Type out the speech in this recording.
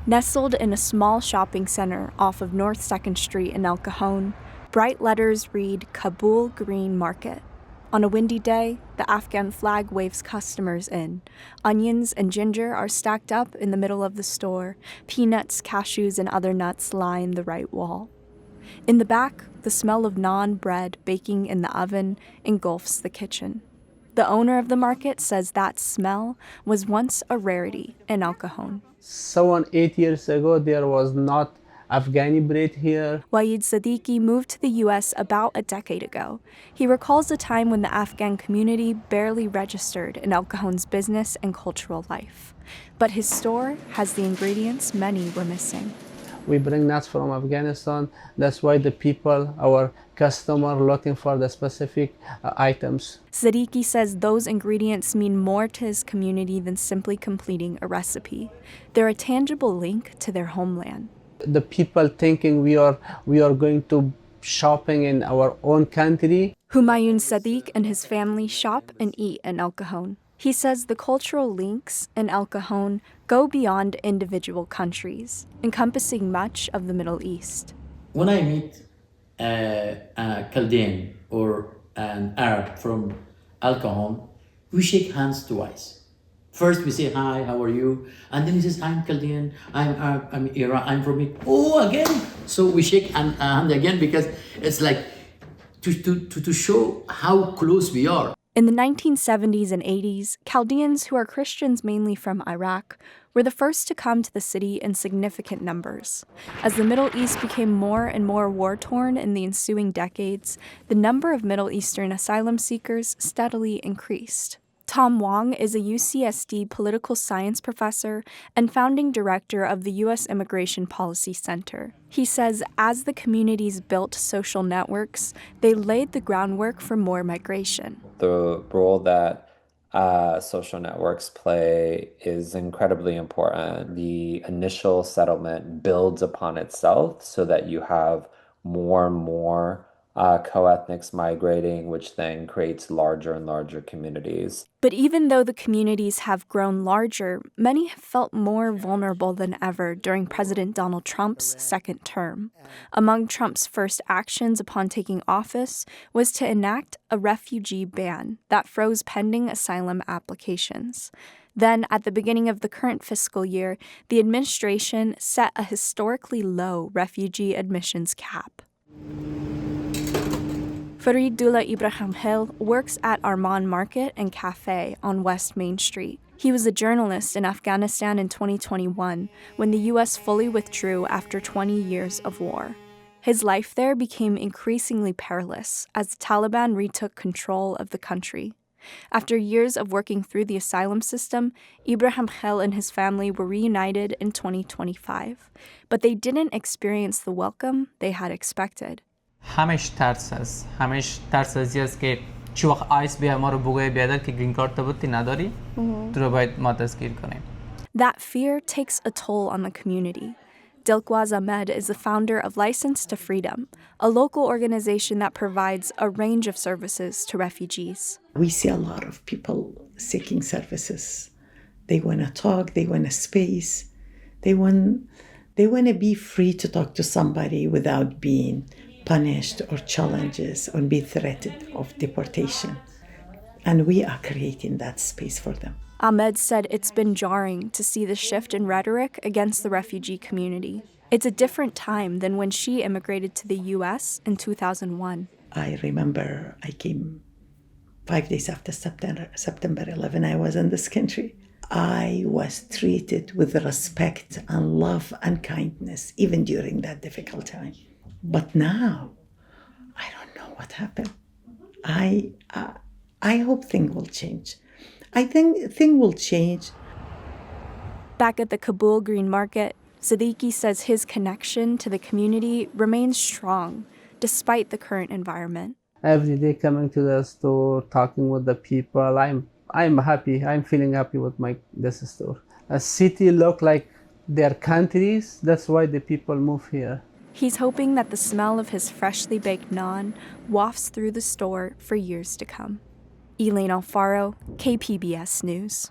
Nestled in a small shopping center off of North 2nd Street in El Cajon, bright letters read Kabul Green Market. On a windy day, the Afghan flag waves customers in. Onions and ginger are stacked up in the middle of the store. Peanuts, cashews, and other nuts line the right wall. In the back, the smell of naan bread baking in the oven engulfs the kitchen. The owner of the market says that smell was once a rarity in El Cajon. 8 years ago, there was not Afghani bread here. Wayeed Siddiqui moved to the U.S. about a decade ago. He recalls a time when the Afghan community barely registered in El Cajon's business and cultural life. But his store has the ingredients many were missing. We bring nuts from Afghanistan. That's why the people, our customer, looking for the specific items. Siddiqui says those ingredients mean more to his community than simply completing a recipe. They're a tangible link to their homeland. The people thinking we are going to shopping in our own country. Humayun Sadiq and his family shop and eat in El Cajon. He says the cultural links in El Cajon go beyond individual countries, encompassing much of the Middle East. When I meet a Chaldean or an Arab from El Cajon, we shake hands twice. First we say, hi, how are you? And then he says, I'm Chaldean, I'm Arab, I'm Iran, I'm from it. Oh, again. So we shake hand again because it's like to show how close we are. In the 1970s and 80s, Chaldeans, who are Christians mainly from Iraq, were the first to come to the city in significant numbers. As the Middle East became more and more war-torn in the ensuing decades, the number of Middle Eastern asylum seekers steadily increased. Tom Wong is a UCSD political science professor and founding director of the U.S. Immigration Policy Center. He says as the communities built social networks, they laid the groundwork for more migration. The role that social networks play is incredibly important. The initial settlement builds upon itself so that you have more and more co-ethnics migrating, which then creates larger and larger communities. But even though the communities have grown larger, many have felt more vulnerable than ever during President Donald Trump's second term. Among Trump's first actions upon taking office was to enact a refugee ban that froze pending asylum applications. Then, at the beginning of the current fiscal year, the administration set a historically low refugee admissions cap. Faridullah Ibrahim Hill works at Arman Market and Cafe on West Main Street. He was a journalist in Afghanistan in 2021 when the U.S. fully withdrew after 20 years of war. His life there became increasingly perilous as the Taliban retook control of the country. After years of working through the asylum system, Ibrahim Hill and his family were reunited in 2025, but they didn't experience the welcome they had expected. همش ترس است همش ترس ازی است که چی وقت آیس بیا ما رو بگوی بیادر که گرین کارت بودی نداری تو رو باید ما دستگیر کنیم. That fear takes a toll on the community. Dilkwaz Ahmed is the founder of License to Freedom, a local organization that provides a range of services to refugees. We see a lot of people seeking services. They want to talk, they want a space, they want to be free to talk to somebody without being punished or challenges or be threatened of deportation. And we are creating that space for them. Ahmed said it's been jarring to see the shift in rhetoric against the refugee community. It's a different time than when she immigrated to the U.S. in 2001. I remember I came 5 days after September 11, I was in this country. I was treated with respect and love and kindness, even during that difficult time. But now, I don't know what happened. I hope things will change. I think things will change. Back at the Kabul Green Market, Siddiqui says his connection to the community remains strong, despite the current environment. Every day coming to the store, talking with the people, I'm happy. I'm feeling happy with this store. A city look like their countries. That's why the people move here. He's hoping that the smell of his freshly baked naan wafts through the store for years to come. Elaine Alfaro, KPBS News.